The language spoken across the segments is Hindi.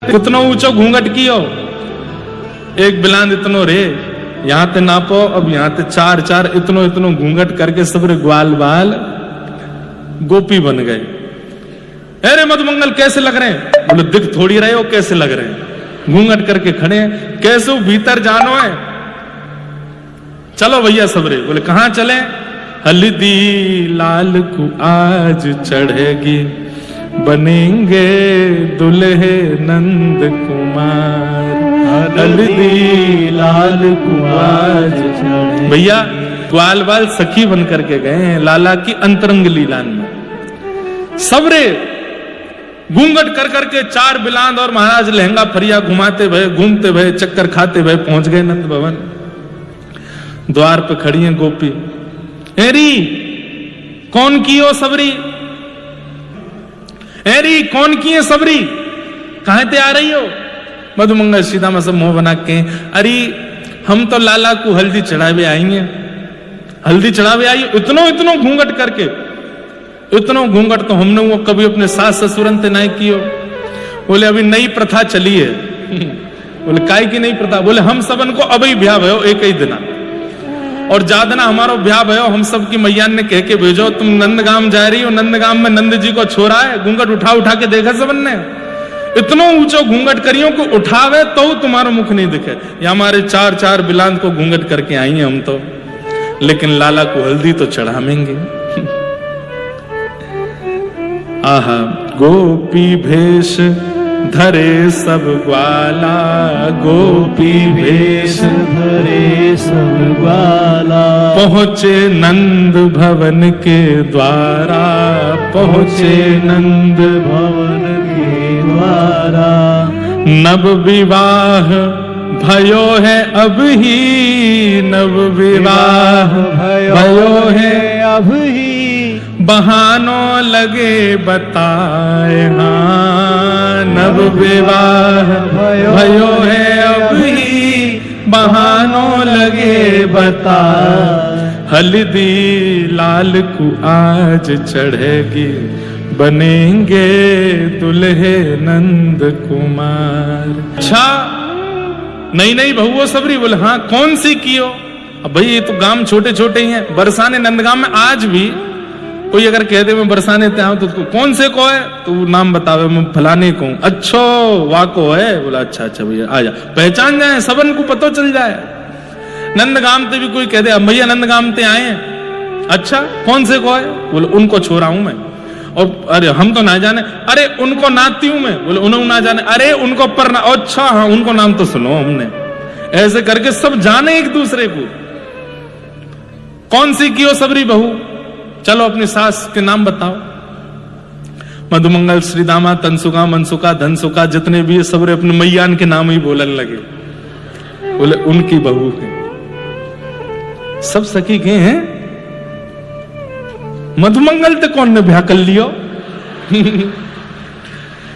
कितनो ऊंचो घूंघट कियो, एक बिलांद इतनो रे, यहाँ ते नापो, अब यहाँ ते चार चार इतनो इतनो घूंघट करके सबरे ग्वाल बाल गोपी बन गए। अरे मधुमंगल कैसे लग रहे हैं? बोले दिख थोड़ी रहे हो, कैसे लग रहे हैं? घूंघट करके खड़े हैं। कैसे भीतर जानो है? चलो भैया सबरे। बोले कहां चले? हल्दी लाल को आज चढ़ेगी, बनेंगे दुल्हे नंद कुमार। हल्दी लाल को आज चढ़ेगी। भैया ग्वाल बाल सखी बन करके गए हैं लाला की अंतरंग लीला में। सबरे घूंघट कर करके चार बिलांद और महाराज लहंगा फरिया घुमाते भय, घूमते भय, चक्कर खाते भय पहुंच गए नंद भवन। द्वार पे खड़ी है गोपी। एरी कौन की हो सबरी? एरी कौन की है सबरी? कहां ते आ रही हो? मधुमंगल सीधा में सब मुंह बना के, अरे हम तो लाला को हल्दी चढ़ावे आई हैं, हल्दी चढ़ावे आई। इतनो इतनो घूंघट करके, इतनो घूंघट तो हमने वो कभी अपने सास ससुरन ते नहीं कियो। बोले अभी नई प्रथा चली है। बोले काय की नई प्रथा? बोले हम सबन को अभी ब्याह भयो एक ही दिना, और ज्यादा हमारो ब्याह भयो, हम सब की मैया ने कह के भेजो तुम नंदगाम जा रही हो, नंदगाम में नंद जी को छोरा है। घूंघट उठा उठा के देखा सबन ने, इतनो ऊंचो घूंघट करियो को उठावे तो तुम्हारा मुख नहीं दिखे। या हमारे चार चार बिलांद को घूंघट करके आई हैं हम तो, लेकिन लाला को हल्दी तो चढ़ावेंगे। आहा गोपी भेष धरे सब ग्वाला, गोपी भेष धरे सब ग्वाला। पहुंचे नंद भवन के द्वारा, पहुंचे नंद भवन के द्वारा। नव विवाह भयो है अब ही, नव विवाह भयो है अब ही। बहानों लगे बताए, हाँ नव विवाह भयो है अब ही, बहानों लगे बताए। हल्दी लाल को आज चढ़ेगी, बनेंगे दुल्हे नंद कुमार। अच्छा नहीं नहीं बहुओ सबरी? बोले हाँ कौन सी कियो? अब भाई ये तो गांव छोटे छोटे ही हैं। बरसाने नंदगांव में आज भी कोई अगर कह दे मैं बरसाने ते आऊं तो उसको कौन से को है? तो नाम बतावे, मैं फलाने को। अच्छो वाको है? बोला अच्छा अच्छा भैया आ जा, पहचान जाए, सबन को पता चल जाए। नंदगाम ते भी कोई कह दे भैया नंदगाम ते आए हैं। अच्छा कौन से को है? बोले उनको छोरा हूं मैं। और अरे हम तो ना जाने। अरे उनको नाती हूं मैं। बोले उन्होंने ना जाने। अरे उनको पर ना, अच्छा हाँ उनको नाम तो सुनो हमने। ऐसे करके सब जाने एक दूसरे को। कौन सी की हो सबरी बहू? चलो अपनी सास के नाम बताओ। मधुमंगल, श्रीदामा, तनसुका, मनसुका, धनसुका जितने भी सबरे अपने मैयान के नाम ही बोलन लगे। बोले उनकी बहू है। सब सखी के हैं। मधुमंगल ते कौन ने ब्याह कर लियो?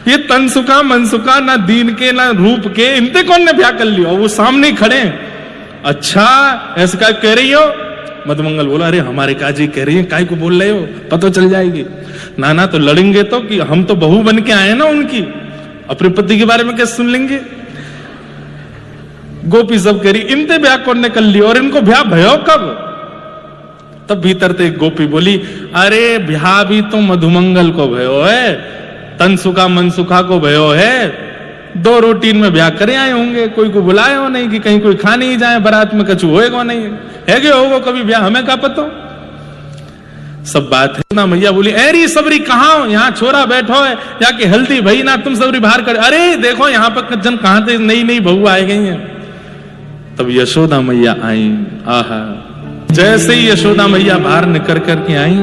ये तनसुका मनसुका ना दीन के ना रूप के, इनते कौन ने ब्याह कर लियो? वो सामने खड़े हैं। अच्छा ऐसा क्या कह रही हो? मधुमंगल बोला अरे हमारे काजी कह रही है, काय को बोल रहे हो? पता चल जाएगी। नाना तो लड़ेंगे तो, कि हम तो बहू बन के आए ना उनकी, अपने पति के बारे में कैसे सुन लेंगे? गोपी सब कह रही इनते ब्याह कौन ने कर लिया, और इनको ब्याह भयो कब? तब भीतर ते गोपी बोली अरे ब्याह भी तो मधुमंगल को भयो है, तनसुका मनसुखा को भयो है। 2 रूटीन में ब्याह करे आए होंगे, कोई को बुलाए हो नहीं कि कहीं कोई खा नहीं जाए बारात में, कछु होएगा नहीं है कि होगा कभी ब्याह, हमें क्या पता। सब बात है ना। मैया बोली एरी सबरी कहाँ हो? यहाँ छोरा बैठो है, जाके हल्दी भई ना, तुम सबरी बाहर कर। अरे देखो यहाँ पर जन कहां थे, नई नई बहू आ गई हैं। तब यशोदा मैया आई। आहा जैसे ही यशोदा मैया बाहर निकल करके आई,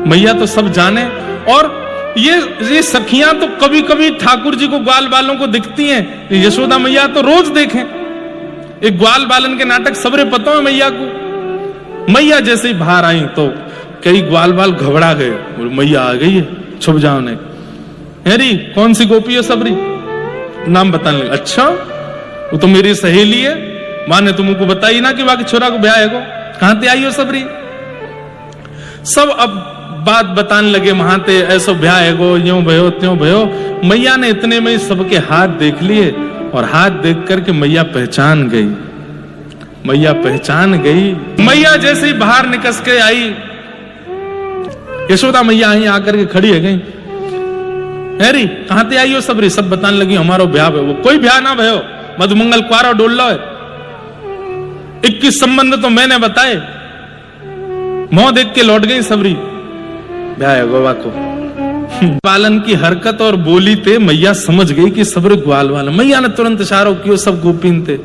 मैया तो सब जाने। और ये सखियां तो कभी कभी ठाकुर जी को ग्वाल बालों को दिखती हैं, यशोदा मैया तो रोज देखें। एक ग्वाल बालन के नाटक सबरे पता है मैया को। मैया जैसे ही बाहर आई तो कई ग्वाल बाल घबरा गए। मैया आ गई है, छुप जाओ ने। अरे कौन सी गोपी है सबरी? नाम बताने लगे। अच्छा वो तो मेरी सहेली है, मां ने तुमको बताई ना कि बाकी छोरा को ब्याह है को। कहां ते आई हो सबरी? सब अब बात बताने लगे महाते ऐसो ब्याह है गो, यूं भयो त्यों भयो। मैया ने इतने में सबके हाथ देख लिए और हाथ देख करके मैया पहचान गई। मैया पहचान गई। मैया जैसे ही बाहर निकल के आई, यशोदा मैया आई आकर के खड़ी है गई। अरे कहां ते आई हो सबरी? सब बताने लगी हमारो ब्याह है। वो कोई ब्याह ना भयो, मधुमंगल कुआरो डोल लो है। 21 संबंध तो मैंने बताए। मुंह देख के लौट गई सबरी। ब्याह है गोवा को। पालन की हरकत और बोली ते मैया समझ गई कि सबरे ग्वाल वाला। मैया ने तुरंत इशारा किया, सब गोपीन थे।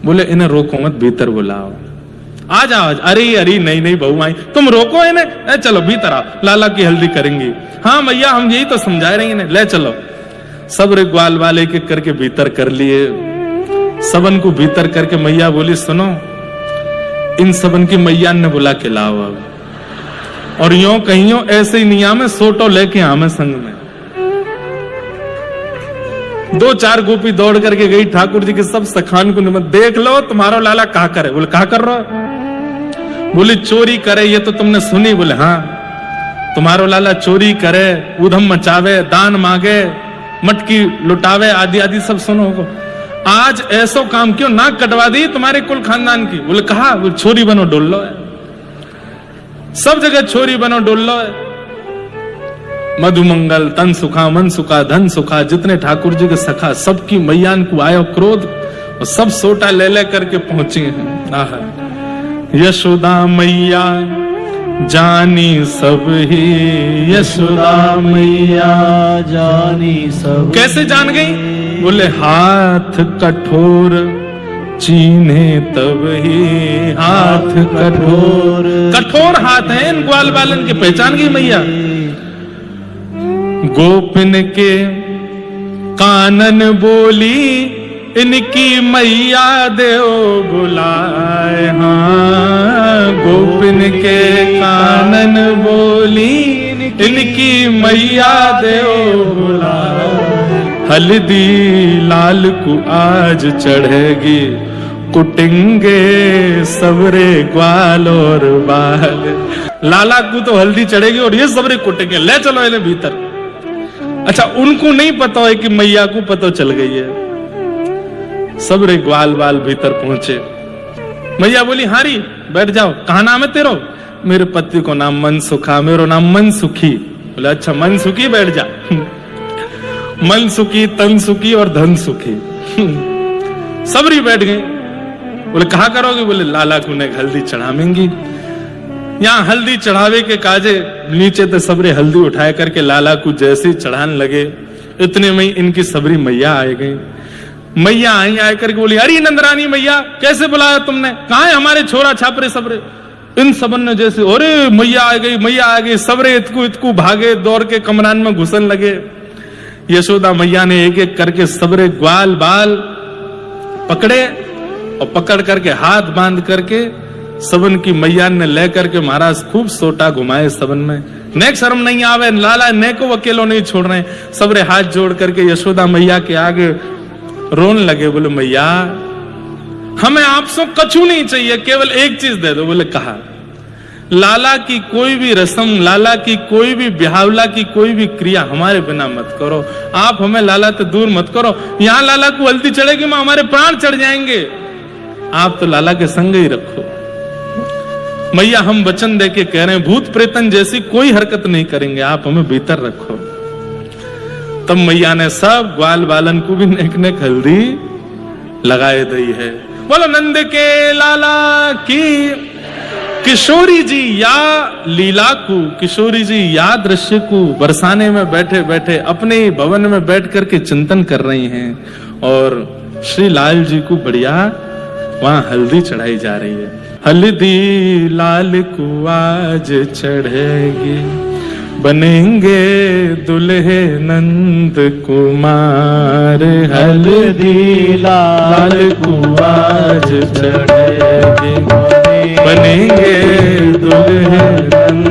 बोले इन्हें रोको मत, भीतर बुलाओ। आ जाओ। अरे अरे नहीं नहीं बहू आई, तुम रोको इन्हें। चलो भीतर आओ, लाला की हल्दी करेंगी। हाँ मैया हम यही तो समझा रहे हैं, ले चलो। सबरे ग्वाल वाले के करके भीतर कर लिए। सबन को भीतर करके मैया बोली सुनो, इन सबन की मैया ने बुला के लाओ अब। और यूं कहियो ऐसे ही निया में सोटो लेके आमे संग में। 2-4 गोपी दौड़ करके गई ठाकुर जी के सब सखान को निमंत्रण। देख लो तुम्हारा लाला कहा करे। बोले कहा कर रहा है? बोले चोरी करे, ये तो तुमने सुनी। बोले हाँ, तुम्हारो लाला चोरी करे, उधम मचावे, दान मांगे, मटकी लुटावे, आदि आदि सब सुनो। आज ऐसो काम क्यों नाक कटवा दी तुम्हारे कुल खानदान की? बोले कहा? बोले छोरी बनो डोल लो है, सब जगह छोरी बनो डोल लो है। मधुमंगल तन सुखा मन सुखा धन सुखा, जितने ठाकुर जी के सखा सबकी मैयान को आयो क्रोध और सब सोटा ले ले करके पहुंचे हैं। आहा यशोदा मैया जानी सब ही, यशोदा मैया जानी सब। कैसे जान गई? बोले हाथ कठोर चीन्हे तब ही, हाथ कठोर। कठोर हाथ है इन ग्वाल बालन के, पहचान गई मैया। गोपिन के कानन बोली, इनकी मैया देव बुलाए। हाँ गोपिन के कानन बोली, इनकी मैया देव बुलाए। हल्दी लाल को आज चढ़ेगी, कुटेंगे सबरे ग्वाल और बाल। लाला को तो हल्दी चढ़ेगी और ये सबरे कुटेंगे। ले चलो इन्हें भीतर। अच्छा उनको नहीं पता है कि मैया को पता चल गई है। सबरे ग्वाल बाल भीतर पहुंचे। मैया बोली हारी बैठ जाओ। कहा नाम है तेरो? मेरे पति को नाम मनसुखा, मेरो नाम मनसुखी। बोले अच्छा मनसुखी बैठ जा। मन सुखी, तन सुखी और धन सुखी। सबरी बैठ गए। बोले कहा करोगे? बोले लाला को ने हल्दी चढ़ावेंगी। यहाँ हल्दी चढ़ावे के काजे नीचे तो सबरे हल्दी उठाए करके लाला को जैसे ही चढ़ाने लगे, इतने में इनकी सबरी मैया आ गई। मैया आई आए करके बोली अरे नंदरानी मैया कैसे बुलाया तुमने? कहाँ है हमारे छोरा छापरे सबरे? इन सबन ने जैसे अरे मैया आ गई, मैया आ गई। सबरे इतकू इतकू भागे, दौड़ के कमरान में घुसन लगे। यशोदा मैया ने एक एक करके सबरे ग्वाल बाल पकड़े और पकड़ करके हाथ बांध करके सबन की मैया ने ले करके महाराज खूब सोटा घुमाए सबन में। नेक शर्म नहीं आवे, लाला ने को अकेलो नहीं छोड़ रहे। सबरे हाथ जोड़ करके यशोदा मैया के आगे रोन लगे। बोले मैया हमें आपसे कछु नहीं चाहिए, केवल एक चीज दे दो। बोले कहा? लाला की कोई भी रस्म, लाला की कोई भी ब्याहवला की कोई भी क्रिया हमारे बिना मत करो। आप हमें लाला से दूर मत करो। यहाँ लाला को हल्दी चढ़ेगी मां हमारे प्राण चढ़ जाएंगे। आप तो लाला के संग ही रखो। मैया हम वचन दे के कह रहे हैं भूत प्रेतन जैसी कोई हरकत नहीं करेंगे, आप हमें भीतर रखो। तब मैया ने सब ग्वाल बालन को भी नेक नेक हल्दी लगाए दी है। बोलो नंद के लाला की। किशोरी जी या लीला को, किशोरी जी या दृश्य को बरसाने में बैठे बैठे अपने भवन में बैठ करके चिंतन कर रही हैं और श्री लाल जी को बढ़िया वहां हल्दी चढ़ाई जा रही है। हल्दी लाल को आज चढ़ेगी, बनेंगे दुल्हे नंद कुमार। हल्दी लाल को आज चढ़ेगी, बनेंगे दुल्हे नंद